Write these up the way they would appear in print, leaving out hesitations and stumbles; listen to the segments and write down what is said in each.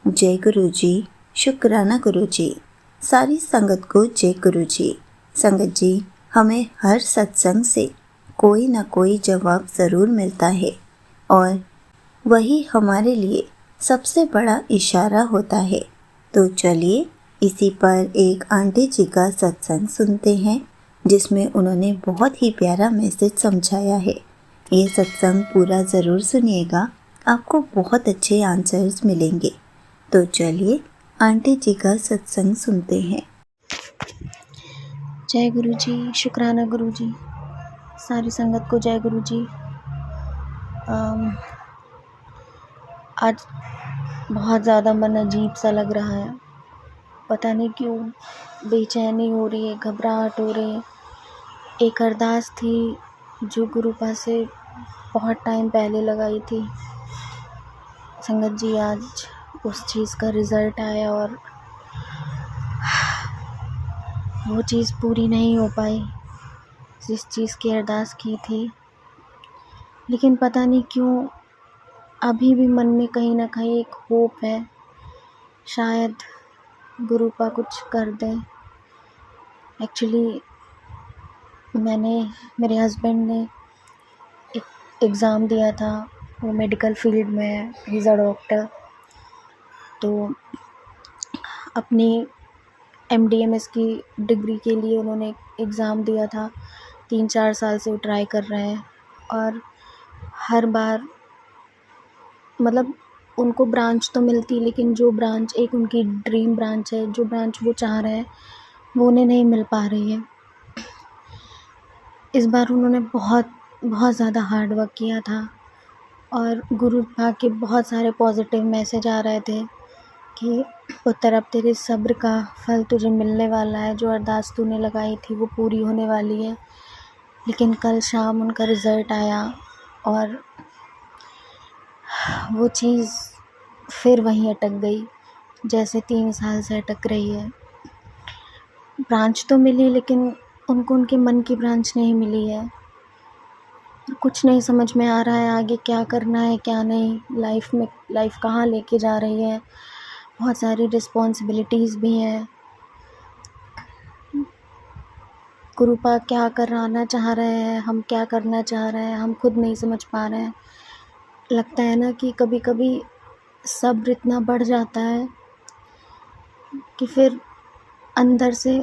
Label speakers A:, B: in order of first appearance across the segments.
A: जय गुरु जी। शुक्राना गुरु जी। सारी संगत को जय गुरु जी। संगत जी, हमें हर सत्संग से कोई ना कोई जवाब ज़रूर मिलता है और वही हमारे लिए सबसे बड़ा इशारा होता है। तो चलिए इसी पर एक आंटी जी का सत्संग सुनते हैं, जिसमें उन्होंने बहुत ही प्यारा मैसेज समझाया है। ये सत्संग पूरा ज़रूर सुनिएगा, आपको बहुत अच्छे आंसर्स मिलेंगे। तो चलिए आंटी जी का सत्संग सुनते हैं।
B: जय गुरु जी। शुक्राना गुरु जी। सारी संगत को जय गुरु जी। आज बहुत ज़्यादा मन अजीब सा लग रहा है, पता नहीं क्यों। बेचैनी हो रही है, घबराहट हो रही है। एक अरदास थी जो गुरु पास से बहुत टाइम पहले लगाई थी संगत जी, आज उस चीज़ का रिज़ल्ट आया और वो चीज़ पूरी नहीं हो पाई जिस चीज़ की अरदास की थी। लेकिन पता नहीं क्यों अभी भी मन में कहीं ना कहीं एक होप है, शायद गुरु पा कुछ कर दें। एक्चुअली मेरे हस्बैंड ने एक एग्ज़ाम दिया था, वो मेडिकल फील्ड में है, ही इज़ अ डॉक्टर। तो अपनी MDMS की डिग्री के लिए उन्होंने एग्ज़ाम दिया था। 3-4 साल से वो ट्राई कर रहे हैं और हर बार मतलब उनको ब्रांच तो मिलती, लेकिन जो ब्रांच एक उनकी ड्रीम ब्रांच है, जो ब्रांच वो चाह रहे हैं, वो उन्हें नहीं मिल पा रही है। इस बार उन्होंने बहुत बहुत ज़्यादा हार्ड वर्क किया था और गुरु पा के बहुत सारे पॉजिटिव मैसेज आ रहे थे कि पुत्र अब तेरे सब्र का फल तुझे मिलने वाला है, जो अरदास तूने लगाई थी वो पूरी होने वाली है। लेकिन कल शाम उनका रिज़ल्ट आया और वो चीज़ फिर वहीं अटक गई जैसे 3 साल से अटक रही है। ब्रांच तो मिली, लेकिन उनको उनके मन की ब्रांच नहीं मिली है। कुछ नहीं समझ में आ रहा है आगे क्या करना है क्या नहीं, लाइफ कहाँ लेके जा रही है। बहुत सारी रिस्पॉन्सिबिलिटीज़ भी हैं। गुरुपा क्या कराना चाह रहे हैं, हम क्या करना चाह रहे हैं, हम खुद नहीं समझ पा रहे हैं। लगता है ना कि कभी कभी सब्र इतना बढ़ जाता है कि फिर अंदर से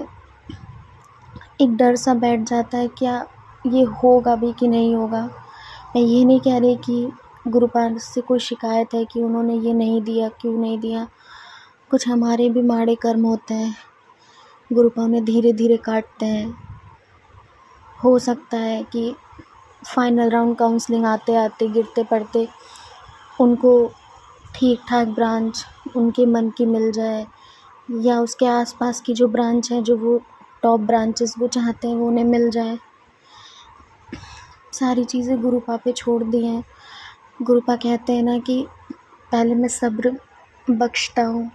B: एक डर सा बैठ जाता है, क्या ये होगा भी कि नहीं होगा। मैं ये नहीं कह रही कि गुरुपा से कोई शिकायत है कि उन्होंने ये नहीं दिया, क्यों नहीं दिया। कुछ हमारे भी माड़े कर्म होते हैं, गुरुपा उन्हें धीरे धीरे काटते हैं। हो सकता है कि फाइनल राउंड काउंसलिंग आते आते गिरते पड़ते उनको ठीक ठाक ब्रांच उनके मन की मिल जाए, या उसके आसपास की जो ब्रांच है, जो वो टॉप ब्रांचेस वो चाहते हैं, वो उन्हें मिल जाए। सारी चीज़ें गुरुपा पे छोड़ दी हैं। गुरुपा कहते हैं ना कि पहले मैं सब्र बख्शता हूँ।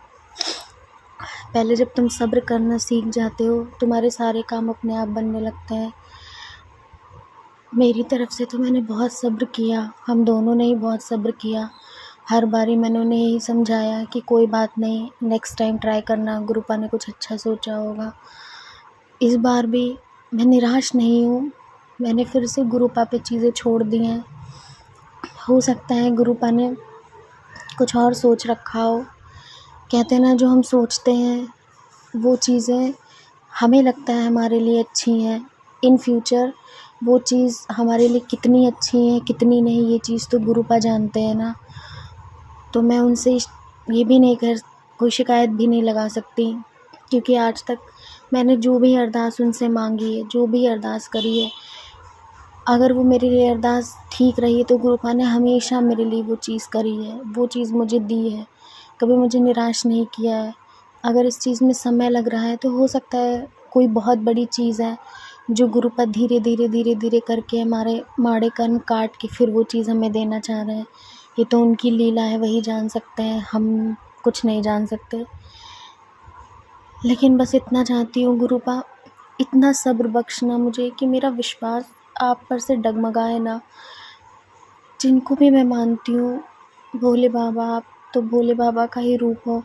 B: पहले जब तुम सब्र करना सीख जाते हो, तुम्हारे सारे काम अपने आप बनने लगते हैं। मेरी तरफ से तो मैंने बहुत सब्र किया, हम दोनों ने ही बहुत सब्र किया। हर बारी मैंने उन्हें यही समझाया कि कोई बात नहीं, नेक्स्ट टाइम ट्राई करना, गुरुपा ने कुछ अच्छा सोचा होगा। इस बार भी मैं निराश नहीं हूँ, मैंने फिर से गुरुपा पे चीज़ें छोड़ दी हैं। हो सकता है गुरुपा ने कुछ और सोच रखा हो। कहते हैं ना, जो हम सोचते हैं वो चीज़ें हमें लगता है हमारे लिए अच्छी हैं, इन फ्यूचर वो चीज़ हमारे लिए कितनी अच्छी है कितनी नहीं, ये चीज़ तो गुरुपा जानते हैं ना। तो मैं उनसे ये भी नहीं कोई शिकायत भी नहीं लगा सकती, क्योंकि आज तक मैंने जो भी अरदास उनसे मांगी है, जो भी अरदास करी है, अगर वो मेरे लिए अरदास ठीक रही है तो गुरुपा ने हमेशा मेरे लिए वो चीज़ करी है, वो चीज़ मुझे दी है, कभी मुझे निराश नहीं किया है। अगर इस चीज़ में समय लग रहा है तो हो सकता है कोई बहुत बड़ी चीज़ है जो गुरुपा धीरे धीरे धीरे धीरे करके हमारे माड़े कर्म काट के फिर वो चीज़ हमें देना चाह रहे हैं। ये तो उनकी लीला है, वही जान सकते हैं, हम कुछ नहीं जान सकते। लेकिन बस इतना चाहती हूँ गुरुपा, इतना सब्र बख्शना मुझे कि मेरा विश्वास आप पर से डगमगाए ना। जिनको भी मैं मानती हूँ, भोले बाबा आप तो भोले बाबा का ही रूप हो।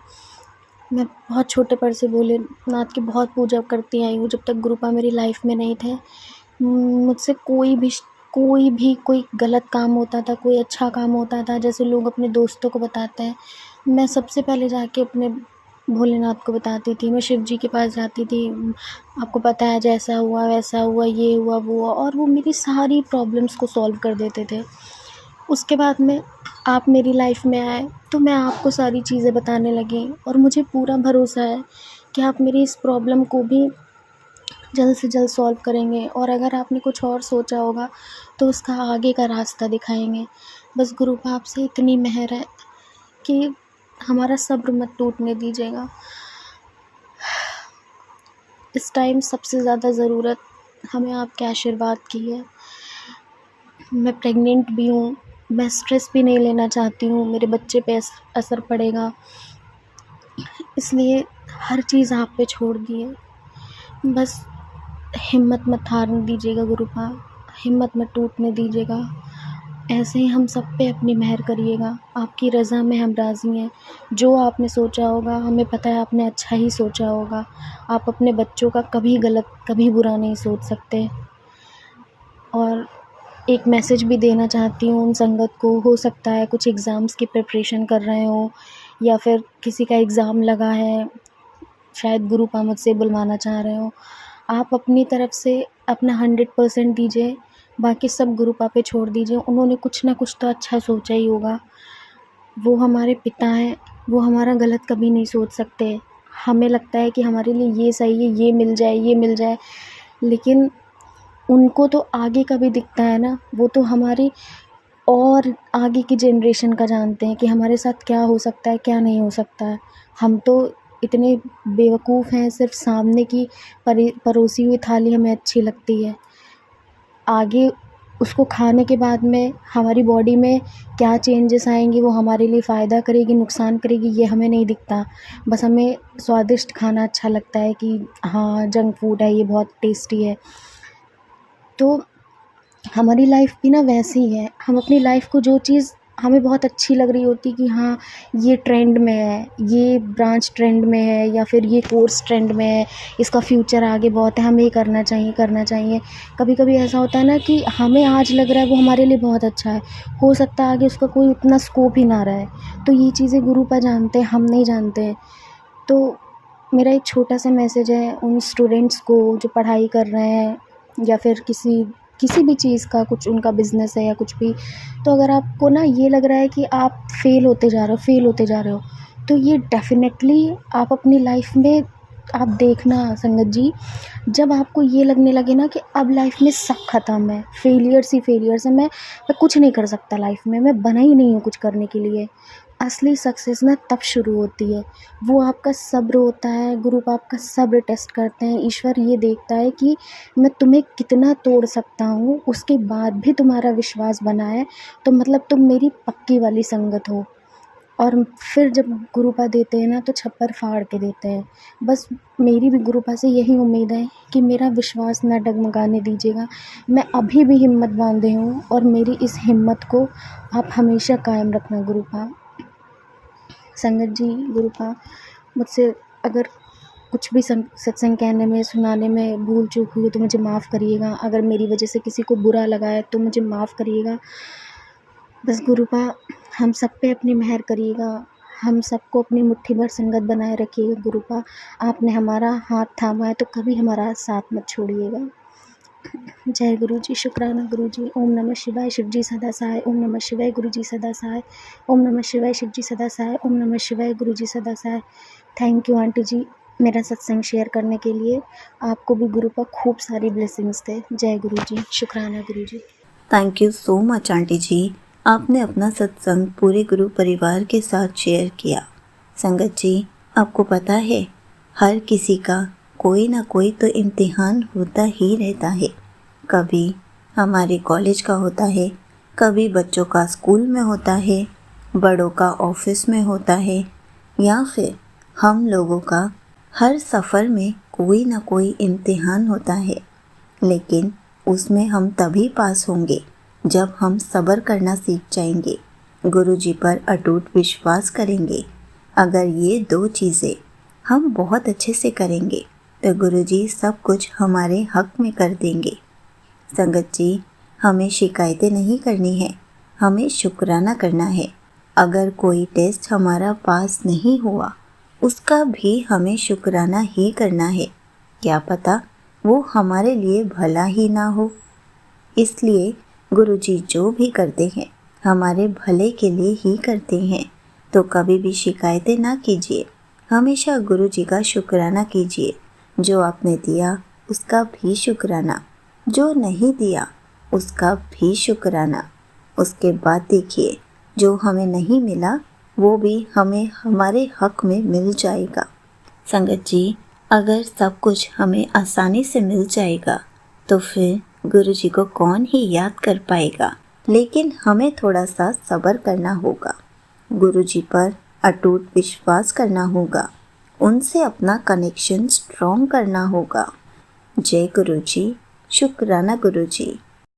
B: मैं बहुत छोटे पर से भोलेनाथ की बहुत पूजा करती आई हूँ। जब तक गुरुपा मेरी लाइफ में नहीं थे, मुझसे कोई गलत काम होता था, कोई अच्छा काम होता था, जैसे लोग अपने दोस्तों को बताते हैं, मैं सबसे पहले जाके अपने भोलेनाथ को बताती थी। मैं शिव जी के पास जाती थी, आपको पता है जैसा हुआ वैसा हुआ, ये हुआ वो हुआ, और वो मेरी सारी प्रॉब्लम्स को सॉल्व कर देते थे। उसके बाद में आप मेरी लाइफ में आए तो मैं आपको सारी चीज़ें बताने लगी, और मुझे पूरा भरोसा है कि आप मेरी इस प्रॉब्लम को भी जल्द से जल्द सॉल्व करेंगे, और अगर आपने कुछ और सोचा होगा तो उसका आगे का रास्ता दिखाएंगे। बस गुरुपा आपसे इतनी मेहर है कि हमारा सब्र मत टूटने दीजिएगा। इस टाइम सबसे ज़्यादा ज़रूरत हमें आपके आशीर्वाद की है। मैं प्रेग्नेंट भी हूँ, मैं स्ट्रेस भी नहीं लेना चाहती हूँ, मेरे बच्चे पे असर पड़ेगा, इसलिए हर चीज़ आप पे छोड़ दिए। बस हिम्मत मत हारने दीजिएगा गुरुपा, हिम्मत मत टूटने दीजिएगा। ऐसे ही हम सब पे अपनी मेहर करिएगा। आपकी रज़ा में हम राज़ी हैं। जो आपने सोचा होगा, हमें पता है आपने अच्छा ही सोचा होगा। आप अपने बच्चों का कभी गलत, कभी बुरा नहीं सोच सकते। और एक मैसेज भी देना चाहती हूँ उन संगत को। हो सकता है कुछ एग्ज़ाम्स की प्रिपरेशन कर रहे हों, या फिर किसी का एग्ज़ाम लगा है, शायद गुरुपा मुझसे बुलवाना चाह रहे हो। आप अपनी तरफ से अपना 100% दीजिए, बाकी सब गुरुपा पे छोड़ दीजिए। उन्होंने कुछ ना कुछ तो अच्छा सोचा ही होगा। वो हमारे पिता हैं, वो हमारा गलत कभी नहीं सोच सकते। हमें लगता है कि हमारे लिए ये सही है, ये मिल जाए, ये मिल जाए, लेकिन उनको तो आगे का भी दिखता है ना। वो तो हमारी और आगे की जनरेशन का जानते हैं कि हमारे साथ क्या हो सकता है, क्या नहीं हो सकता है। हम तो इतने बेवकूफ़ हैं, सिर्फ सामने की परोसी हुई थाली हमें अच्छी लगती है। आगे उसको खाने के बाद में हमारी बॉडी में क्या चेंजेस आएंगे, वो हमारे लिए फ़ायदा करेगी, नुकसान करेगी, ये हमें नहीं दिखता। बस हमें स्वादिष्ट खाना अच्छा लगता है कि हाँ जंक फूड है, ये बहुत टेस्टी है। तो हमारी लाइफ भी ना वैसी ही है। हम अपनी लाइफ को, जो चीज़ हमें बहुत अच्छी लग रही होती कि हाँ ये ट्रेंड में है, ये ब्रांच ट्रेंड में है, या फिर ये कोर्स ट्रेंड में है, इसका फ्यूचर आगे बहुत है, हमें ये करना चाहिए। कभी कभी ऐसा होता है ना कि हमें आज लग रहा है वो हमारे लिए बहुत अच्छा है, हो सकता है आगे उसका कोई उतना स्कोप ही ना रहे। तो ये चीज़ें गुरुपा जानते हैं, हम नहीं जानते। तो मेरा एक छोटा सा मैसेज है उन स्टूडेंट्स को जो पढ़ाई कर रहे हैं, या फिर किसी भी चीज़ का, कुछ उनका बिज़नेस है या कुछ भी। तो अगर आपको ना ये लग रहा है कि आप फ़ेल होते जा रहे हो, तो ये डेफ़िनेटली आप अपनी लाइफ में आप देखना संगत जी, जब आपको ये लगने लगे ना कि अब लाइफ में सब ख़त्म है, फेलियर्स ही फेलियर्स है, मैं कुछ नहीं कर सकता लाइफ में, मैं बना ही नहीं हूँ कुछ करने के लिए, असली सक्सेस ना तब शुरू होती है। वो आपका सब्र होता है। गुरु आपका सब्र टेस्ट करते हैं। ईश्वर ये देखता है कि मैं तुम्हें कितना तोड़ सकता हूँ, उसके बाद भी तुम्हारा विश्वास बना है, तो मतलब तुम मेरी पक्की वाली संगत हो। और फिर जब गुरुपा देते हैं ना, तो छप्पर फाड़ के देते हैं। बस मेरी भी गुरुपा से यही उम्मीद है कि मेरा विश्वास ना डगमगाने दीजिएगा। मैं अभी भी हिम्मत बांधे हूँ, और मेरी इस हिम्मत को आप हमेशा कायम रखना गुरुपा। संगत जी, गुरुपा, मुझसे अगर कुछ भी सत्संग कहने में, सुनाने में भूल चूक हुई तो मुझे माफ़ करिएगा। अगर मेरी वजह से किसी को बुरा लगा है तो मुझे माफ़ करिएगा। बस गुरुपा हम सब पे अपनी मेहर करिएगा, हम सबको अपनी मुट्ठी भर संगत बनाए रखिएगा गुरुपा। आपने हमारा हाथ थामा है तो कभी हमारा साथ मत छोड़िएगा। जय गुरु जी, शुक्राना गुरु जी। ओम नमः शिवाय, शिव जी सदा सहाय। ओम नमः शिवाय, गुरु जी सदा सहाय। ओम नमः शिवाय, शिव जी सदा सहाय। ओम नमः शिवाय, गुरु जी सदा सहाय। थैंक यू आंटी जी, मेरा सत्संग शेयर करने के लिए। आपको भी गुरु पर खूब सारी ब्लेसिंग्स थे। जय गुरु जी, शुक्राना Guru ji.
A: Thank you so much aunty ji, आपने अपना सत्संग पूरे गुरु परिवार के साथ शेयर किया। संगत जी, आपको पता है हर किसी का कोई ना कोई तो इम्तिहान होता ही रहता है। कभी हमारे कॉलेज का होता है, कभी बच्चों का स्कूल में होता है, बड़ों का ऑफिस में होता है, या फिर हम लोगों का हर सफ़र में कोई ना कोई इम्तिहान होता है। लेकिन उसमें हम तभी पास होंगे जब हम सब्र करना सीख जाएंगे। गुरु जी पर अटूट विश्वास करेंगे। अगर ये 2 चीज़ें हम बहुत अच्छे से करेंगे तो गुरु जी सब कुछ हमारे हक में कर देंगे। संगत जी, हमें शिकायतें नहीं करनी है, हमें शुक्राना करना है। अगर कोई टेस्ट हमारा पास नहीं हुआ उसका भी हमें शुक्राना ही करना है। क्या पता वो हमारे लिए भला ही ना हो। इसलिए गुरु जी जो भी करते हैं हमारे भले के लिए ही करते हैं। तो कभी भी शिकायतें ना कीजिए, हमेशा गुरु जी का शुक्राना कीजिए। जो आपने दिया उसका भी शुक्राना, जो नहीं दिया उसका भी शुक्राना। उसके बाद देखिए जो हमें नहीं मिला वो भी हमें हमारे हक में मिल जाएगा। संगत जी, अगर सब कुछ हमें आसानी से मिल जाएगा तो फिर गुरु जी को कौन ही याद कर पाएगा। लेकिन हमें थोड़ा सा सब्र करना होगा, गुरु जी पर अटूट विश्वास करना होगा, उनसे अपना कनेक्शन स्ट्रॉन्ग करना होगा। जय गुरु जी, शुक्राना गुरु जी।